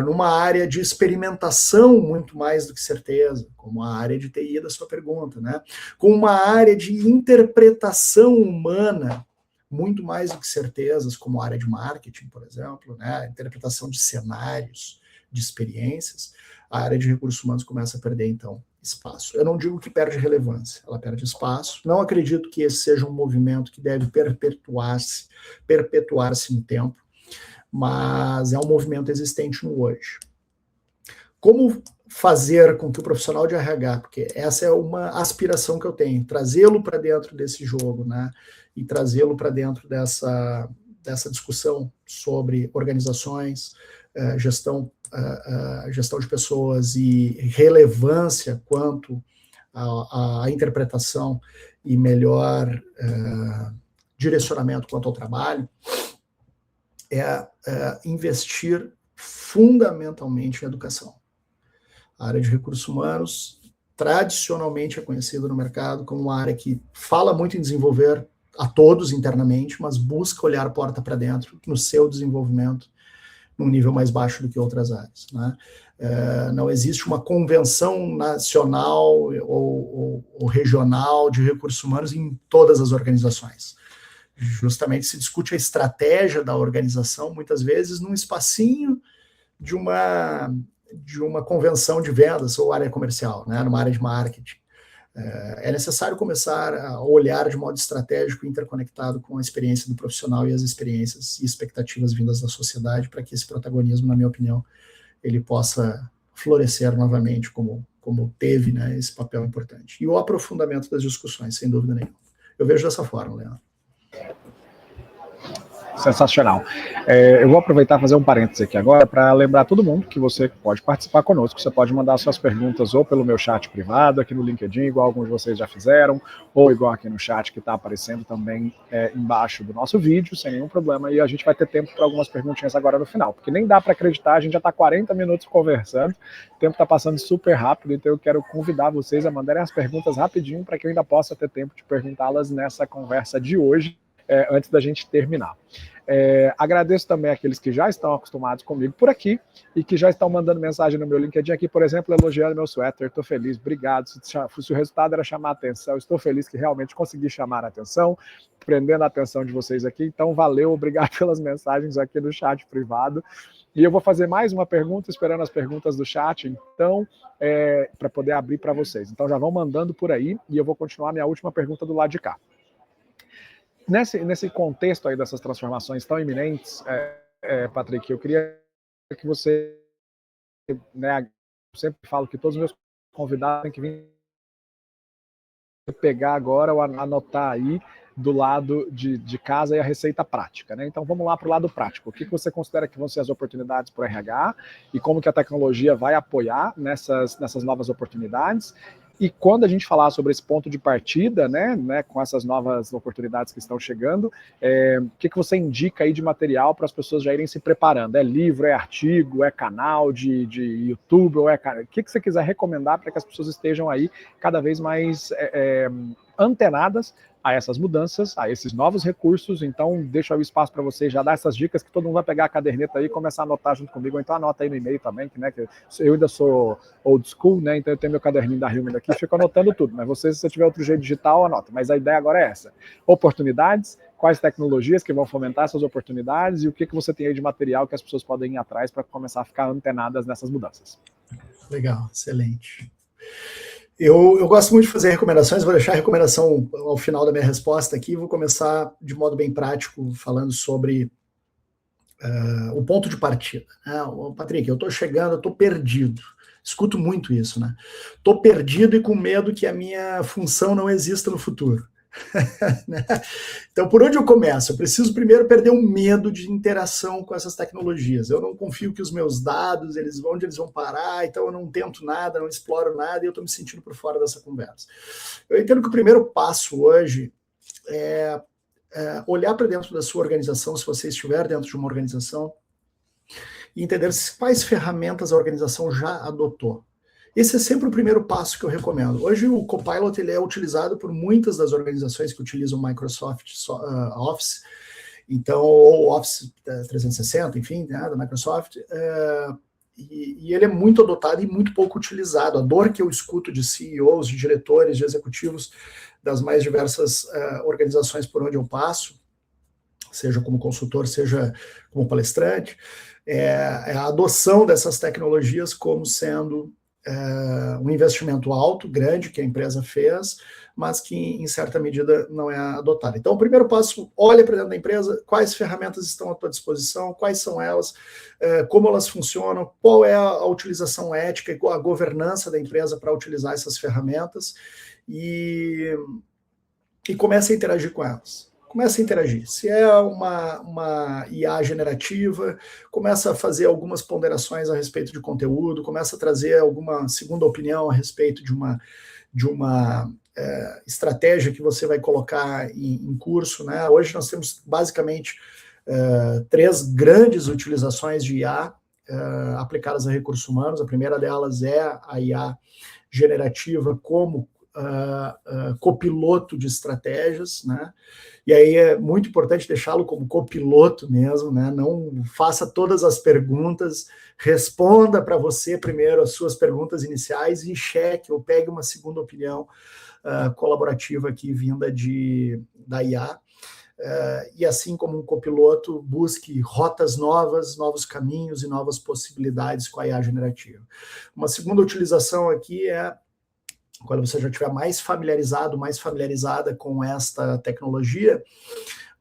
Numa área de experimentação muito mais do que certeza, como a área de TI da sua pergunta, né? Com uma área de interpretação humana muito mais do que certezas, como a área de marketing, por exemplo, né? Interpretação de cenários, de experiências, a área de recursos humanos começa a perder, então, espaço. Eu não digo que perde relevância, ela perde espaço. Não acredito que esse seja um movimento que deve perpetuar-se no tempo, mas é um movimento existente no hoje. Como fazer com que o profissional de RH, porque essa é uma aspiração que eu tenho, trazê-lo para dentro desse jogo, né, e trazê-lo para dentro dessa discussão sobre organizações, gestão de pessoas e relevância quanto à interpretação e melhor direcionamento quanto ao trabalho, investir fundamentalmente em educação. A área de recursos humanos tradicionalmente é conhecida no mercado como uma área que fala muito em desenvolver a todos internamente, mas busca olhar a porta para dentro no seu desenvolvimento num nível mais baixo do que outras áreas, né? Não existe uma convenção nacional ou regional de recursos humanos em todas as organizações. Justamente se discute a estratégia da organização, muitas vezes, num espacinho de uma convenção de vendas ou área comercial, né, numa área de marketing. É necessário começar a olhar de modo estratégico e interconectado com a experiência do profissional e as experiências e expectativas vindas da sociedade para que esse protagonismo, na minha opinião, ele possa florescer novamente como teve, né, esse papel importante. E o aprofundamento das discussões, sem dúvida nenhuma. Eu vejo dessa forma, Leandro. Sensacional. Eu vou aproveitar e fazer um parênteses aqui agora para lembrar todo mundo que você pode participar conosco. Você pode mandar suas perguntas ou pelo meu chat privado aqui no LinkedIn, igual alguns de vocês já fizeram, ou igual aqui no chat que está aparecendo também embaixo do nosso vídeo, sem nenhum problema. E a gente vai ter tempo para algumas perguntinhas agora no final, porque nem dá para acreditar, a gente já está 40 minutos conversando, o tempo está passando super rápido, então eu quero convidar vocês a mandarem as perguntas rapidinho para que eu ainda possa ter tempo de perguntá-las nessa conversa de hoje, antes da gente terminar. Agradeço também aqueles que já estão acostumados comigo por aqui e que já estão mandando mensagem no meu LinkedIn aqui, por exemplo, elogiando meu suéter. Estou feliz, obrigado. Se o resultado era chamar a atenção, estou feliz que realmente consegui chamar a atenção, prendendo a atenção de vocês aqui. Então, valeu, obrigado pelas mensagens aqui no chat privado. E eu vou fazer mais uma pergunta, esperando as perguntas do chat, então, para poder abrir para vocês. Então, já vão mandando por aí e eu vou continuar minha última pergunta do lado de cá. Nesse contexto aí dessas transformações tão iminentes, Patrick, eu queria que você, né, eu sempre falo que todos os meus convidados têm que vir pegar agora ou anotar aí do lado de casa e a receita prática, né? Então vamos lá para o lado prático. O que você considera que vão ser as oportunidades para o RH e como que a tecnologia vai apoiar nessas novas oportunidades? E quando a gente falar sobre esse ponto de partida, né, com essas novas oportunidades que estão chegando, o que você indica aí de material para as pessoas já irem se preparando? É livro, é artigo, é canal de YouTube, ou o que você quiser recomendar para que as pessoas estejam aí cada vez mais antenadas a essas mudanças, a esses novos recursos. Então deixa o espaço para vocês já dar essas dicas, que todo mundo vai pegar a caderneta aí e começar a anotar junto comigo, ou então anota aí no e-mail também, que eu ainda sou old school, né, então eu tenho meu caderninho da Human aqui, fico anotando tudo, mas você, se você tiver outro jeito digital, anota, mas a ideia agora é essa: oportunidades, quais tecnologias que vão fomentar essas oportunidades e o que você tem aí de material que as pessoas podem ir atrás para começar a ficar antenadas nessas mudanças. Legal, excelente. Eu gosto muito de fazer recomendações, vou deixar a recomendação ao final da minha resposta aqui, vou começar de modo bem prático, falando sobre o ponto de partida. Patrick, eu estou chegando, eu estou perdido. Escuto muito isso, né? Estou perdido e com medo que a minha função não exista no futuro. Então, por onde eu começo? Eu preciso primeiro perder o medo de interação com essas tecnologias. Eu não confio que os meus dados, onde eles vão parar, então eu não tento nada, não exploro nada e eu estou me sentindo por fora dessa conversa. Eu entendo que o primeiro passo hoje é olhar para dentro da sua organização, se você estiver dentro de uma organização, e entender quais ferramentas a organização já adotou. Esse é sempre o primeiro passo que eu recomendo. Hoje o Copilot ele é utilizado por muitas das organizações que utilizam o Microsoft Office, então, ou Office 360, enfim, né, da Microsoft, e ele é muito adotado e muito pouco utilizado. A dor que eu escuto de CEOs, de diretores, de executivos das mais diversas organizações por onde eu passo, seja como consultor, seja como palestrante, é a adoção dessas tecnologias como sendo um investimento alto, grande, que a empresa fez, mas que, em certa medida, não é adotado. Então, o primeiro passo, olha para dentro da empresa, quais ferramentas estão à tua disposição, quais são elas, como elas funcionam, qual é a utilização ética e qual a governança da empresa para utilizar essas ferramentas, e comece a interagir com elas. Comece a interagir. Se é uma IA generativa, começa a fazer algumas ponderações a respeito de conteúdo, começa a trazer alguma segunda opinião a respeito de uma estratégia que você vai colocar em curso, né? Hoje nós temos basicamente 3 grandes utilizações de IA aplicadas a recursos humanos. A primeira delas é a IA generativa como copiloto de estratégias, né? E aí é muito importante deixá-lo como copiloto mesmo, né? Não faça todas as perguntas, responda para você primeiro as suas perguntas iniciais e cheque ou pegue uma segunda opinião colaborativa aqui vinda da IA. E assim como um copiloto, busque rotas novas, novos caminhos e novas possibilidades com a IA generativa. Uma segunda utilização aqui é quando você já estiver mais familiarizada com esta tecnologia,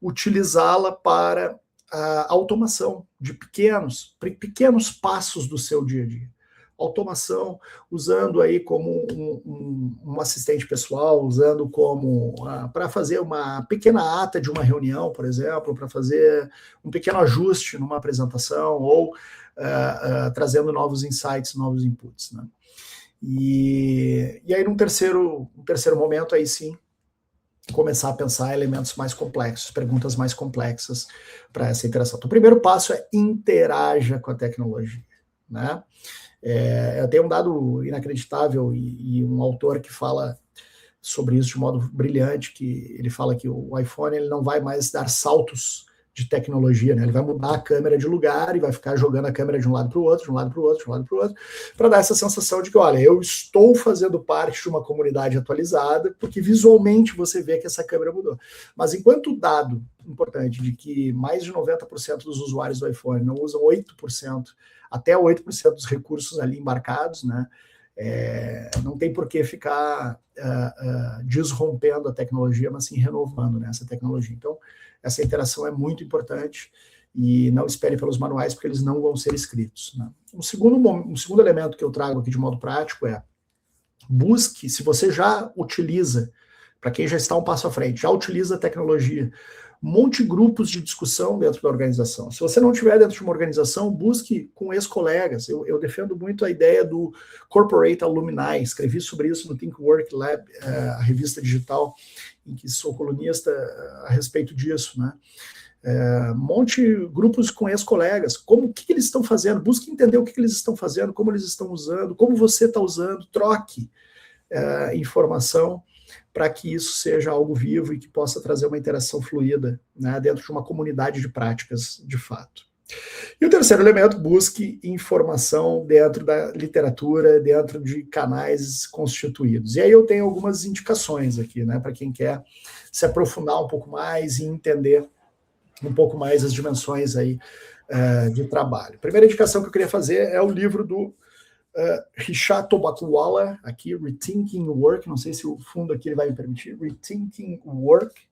utilizá-la para a automação de pequenos passos do seu dia a dia. Automação, usando aí como um assistente pessoal, usando como para fazer uma pequena ata de uma reunião, por exemplo, para fazer um pequeno ajuste numa apresentação ou trazendo novos insights, novos inputs, né? E aí, num terceiro momento, aí sim, começar a pensar elementos mais complexos, perguntas mais complexas para essa interação. Então, o primeiro passo é interaja com a tecnologia, né? Eu tenho um dado inacreditável e um autor que fala sobre isso de modo brilhante, que ele fala que o iPhone ele não vai mais dar saltos de tecnologia, né? Ele vai mudar a câmera de lugar e vai ficar jogando a câmera de um lado para o outro, de um lado para o outro, de um lado para o outro, para dar essa sensação de que, olha, eu estou fazendo parte de uma comunidade atualizada, porque visualmente você vê que essa câmera mudou. Mas enquanto o dado importante de que mais de 90% dos usuários do iPhone não usam 8%, até 8% dos recursos ali embarcados, né? Não tem por que ficar desrompendo a tecnologia, mas sim renovando, né, essa tecnologia. Então, essa interação é muito importante e não espere pelos manuais, porque eles não vão ser escritos, né? Um segundo elemento que eu trago aqui de modo prático é busque, se você já utiliza, para quem já está um passo à frente, já utiliza a tecnologia, monte grupos de discussão dentro da organização. Se você não estiver dentro de uma organização, busque com ex-colegas. Eu defendo muito a ideia do Corporate Alumni, escrevi sobre isso no Think Work Lab, a revista digital, em que sou colunista a respeito disso, né? Monte grupos com ex-colegas, o que eles estão fazendo, busque entender o que eles estão fazendo, como eles estão usando, como você está usando, troque informação, para que isso seja algo vivo e que possa trazer uma interação fluida, né, dentro de uma comunidade de práticas de fato. E o terceiro elemento, busque informação dentro da literatura, dentro de canais constituídos. E aí eu tenho algumas indicações aqui, né, para quem quer se aprofundar um pouco mais e entender um pouco mais as dimensões aí de trabalho. A primeira indicação que eu queria fazer é o livro do Rishabh Tobakwala, aqui, Rethinking Work, não sei se o fundo aqui ele vai me permitir, Rethinking Work,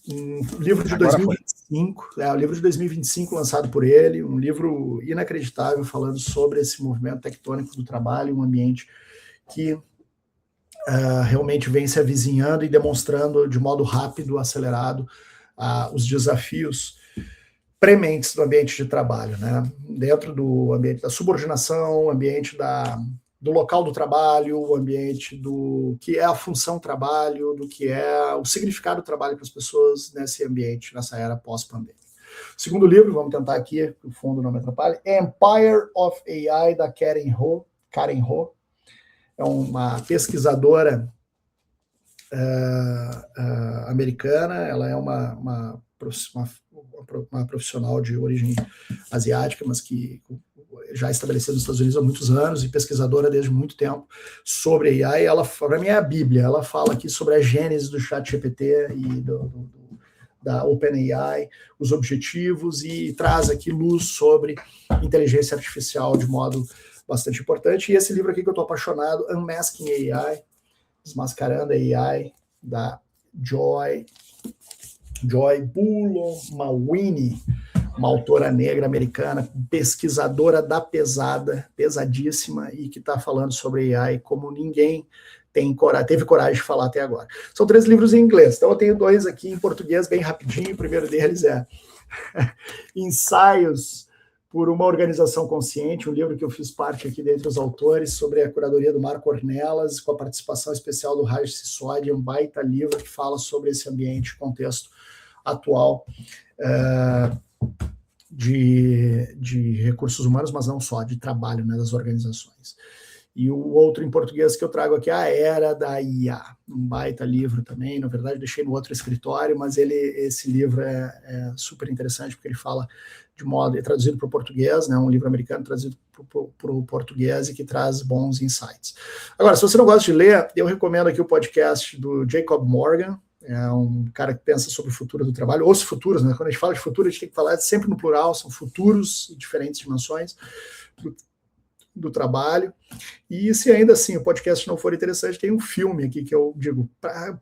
um livro de 2025, o livro de 2025 lançado por ele, um livro inacreditável falando sobre esse movimento tectônico do trabalho, um ambiente que realmente vem se avizinhando e demonstrando de modo rápido, acelerado, os desafios prementes do ambiente de trabalho, né? Dentro do ambiente da subordinação, ambiente do local do trabalho, o ambiente do que é a função trabalho, do que é o significado do trabalho para as pessoas nesse ambiente, nessa era pós-pandemia. Segundo livro, vamos tentar aqui, que o fundo não me atrapalhe, Empire of AI, da Karen Ho. É uma pesquisadora americana, ela é uma profissional de origem asiática, mas que já estabelecida nos Estados Unidos há muitos anos e pesquisadora desde muito tempo sobre AI. Ela, para mim, é a Bíblia. Ela fala aqui sobre a gênese do ChatGPT e da OpenAI, os objetivos, e traz aqui luz sobre inteligência artificial de modo bastante importante. E esse livro aqui que eu estou apaixonado, Unmasking AI, Desmascarando a AI, da Joy Buolamwini, uma autora negra americana, pesquisadora da pesada, pesadíssima, e que está falando sobre AI como ninguém teve coragem de falar até agora. São 3 livros em inglês, então eu tenho 2 aqui em português, bem rapidinho. O primeiro deles é Ensaios por uma Organização Consciente, um livro que eu fiz parte aqui dentre os autores, sobre a curadoria do Marco Ornelas, com a participação especial do Raj Sisodia, um baita livro que fala sobre esse ambiente, contexto atual de recursos humanos, mas não só, de trabalho, né, das organizações. E o outro em português que eu trago aqui é A Era da IA, um baita livro também. Na verdade, deixei no outro escritório, mas esse livro é super interessante, porque ele fala de modo, é traduzido para o português, né, um livro americano traduzido para o português e que traz bons insights. Agora, se você não gosta de ler, eu recomendo aqui o podcast do Jacob Morgan, é um cara que pensa sobre o futuro do trabalho, os futuros, né? Quando a gente fala de futuro, a gente tem que falar sempre no plural, são futuros em diferentes dimensões do trabalho. E se ainda assim o podcast não for interessante, tem um filme aqui que eu digo,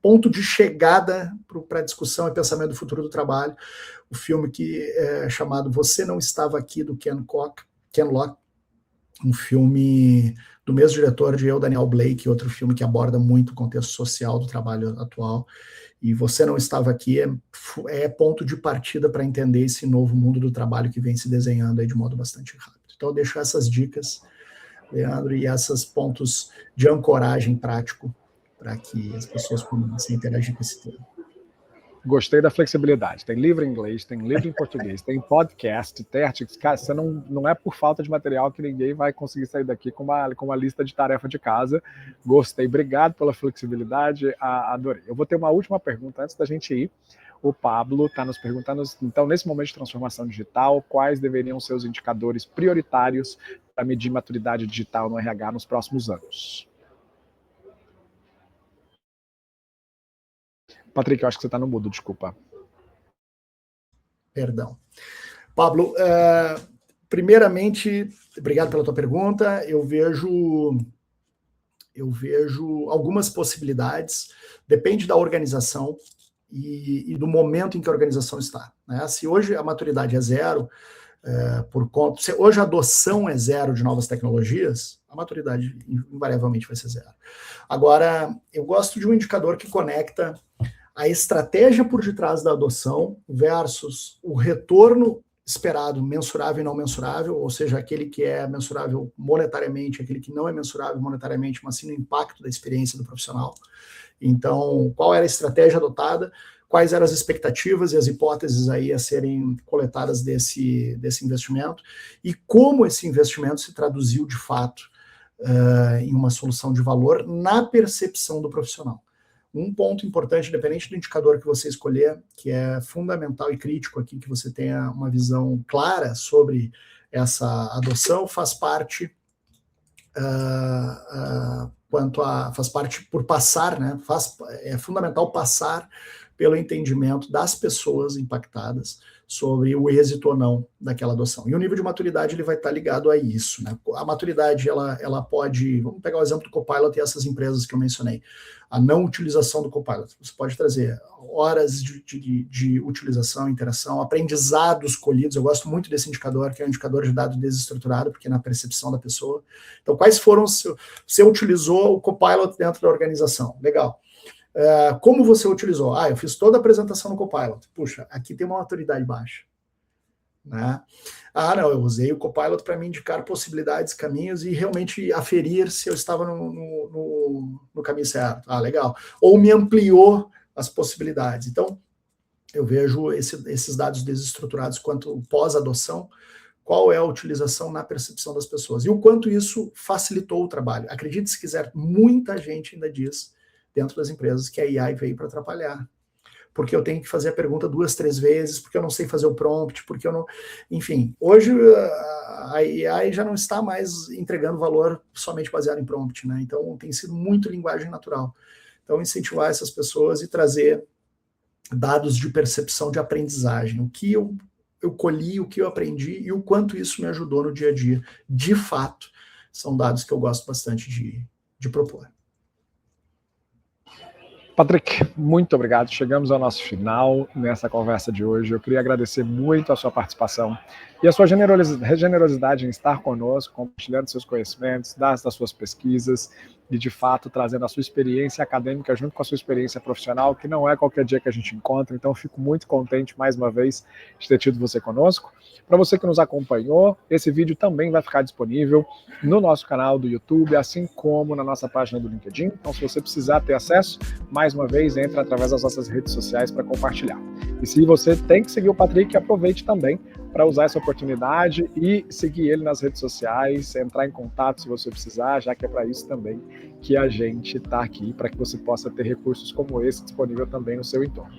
ponto de chegada para a discussão e pensamento do futuro do trabalho, o filme que é chamado Você Não Estava Aqui, do Ken Loach, um filme do mesmo diretor de Eu, Daniel Blake, outro filme que aborda muito o contexto social do trabalho atual. E Você Não Estava Aqui é ponto de partida para entender esse novo mundo do trabalho que vem se desenhando aí de modo bastante rápido. Então eu deixo essas dicas, Leandro, e esses pontos de ancoragem prático para que as pessoas comecem a interagir com esse tema. Gostei da flexibilidade. Tem livro em inglês, tem livro em português, tem podcast, tem artigos. Cara, você não é por falta de material que ninguém vai conseguir sair daqui com uma lista de tarefa de casa. Gostei. Obrigado pela flexibilidade. Adorei. Eu vou ter uma última pergunta antes da gente ir. O Pablo está nos perguntando, então, nesse momento de transformação digital, quais deveriam ser os indicadores prioritários para medir maturidade digital no RH nos próximos anos? Patrick, eu acho que você está no mudo, desculpa. Perdão. Pablo, primeiramente, obrigado pela tua pergunta. Eu vejo algumas possibilidades, depende da organização e do momento em que a organização está, né? Se hoje a maturidade é 0, se hoje a adoção é 0 de novas tecnologias, a maturidade invariavelmente vai ser 0. Agora, eu gosto de um indicador que conecta a estratégia por detrás da adoção versus o retorno esperado, mensurável e não mensurável, ou seja, aquele que é mensurável monetariamente, aquele que não é mensurável monetariamente, mas sim no impacto da experiência do profissional. Então, qual era a estratégia adotada, quais eram as expectativas e as hipóteses aí a serem coletadas desse investimento, e como esse investimento se traduziu de fato em uma solução de valor na percepção do profissional. Um ponto importante, independente do indicador que você escolher, que é fundamental e crítico aqui, que você tenha uma visão clara sobre essa adoção, faz parte por passar, né? É fundamental passar pelo entendimento das pessoas impactadas sobre o êxito ou não daquela adoção. E o nível de maturidade ele vai estar ligado a isso, né? A maturidade ela pode, vamos pegar o exemplo do Copilot e essas empresas que eu mencionei, a não utilização do Copilot. Você pode trazer horas de utilização, interação, aprendizados colhidos. Eu gosto muito desse indicador, que é um indicador de dado desestruturado, porque é na percepção da pessoa. Então, quais foram você utilizou o Copilot dentro da organização? Legal. Como você utilizou? Eu fiz toda a apresentação no Copilot. Puxa, aqui tem uma maturidade baixa. Né? Não, eu usei o Copilot para me indicar possibilidades, caminhos e realmente aferir se eu estava no caminho certo. Legal. Ou me ampliou as possibilidades. Então, eu vejo esses dados desestruturados quanto pós-adoção, qual é a utilização na percepção das pessoas e o quanto isso facilitou o trabalho. Acredite se quiser, muita gente ainda diz dentro das empresas que a AI veio para atrapalhar. Porque eu tenho que fazer a pergunta 2, 3 vezes, porque eu não sei fazer o prompt, porque eu não... Enfim, hoje a AI já não está mais entregando valor somente baseado em prompt, né? Então tem sido muito linguagem natural. Então incentivar essas pessoas e trazer dados de percepção de aprendizagem. O que eu colhi, o que eu aprendi e o quanto isso me ajudou no dia a dia, de fato, são dados que eu gosto bastante de propor. Patrick, muito obrigado. Chegamos ao nosso final nessa conversa de hoje. Eu queria agradecer muito a sua participação e a sua generosidade em estar conosco, compartilhando seus conhecimentos, das suas pesquisas e, de fato, trazendo a sua experiência acadêmica junto com a sua experiência profissional, que não é qualquer dia que a gente encontra. Então, fico muito contente, mais uma vez, de ter tido você conosco. Para você que nos acompanhou, esse vídeo também vai ficar disponível no nosso canal do YouTube, assim como na nossa página do LinkedIn. Então, se você precisar ter acesso, mais uma vez, entra através das nossas redes sociais para compartilhar. E se você tem que seguir o Patrick, aproveite também para usar essa oportunidade e seguir ele nas redes sociais, entrar em contato se você precisar, já que é para isso também que a gente está aqui, para que você possa ter recursos como esse disponível também no seu entorno.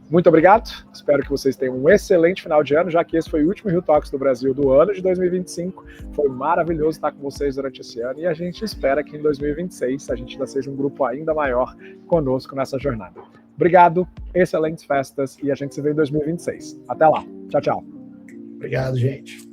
Muito obrigado, espero que vocês tenham um excelente final de ano, já que esse foi o último Rio Talks do Brasil do ano de 2025. Foi maravilhoso estar com vocês durante esse ano e a gente espera que em 2026 a gente ainda seja um grupo ainda maior conosco nessa jornada. Obrigado, excelentes festas e a gente se vê em 2026. Até lá, tchau, tchau. Obrigado, gente.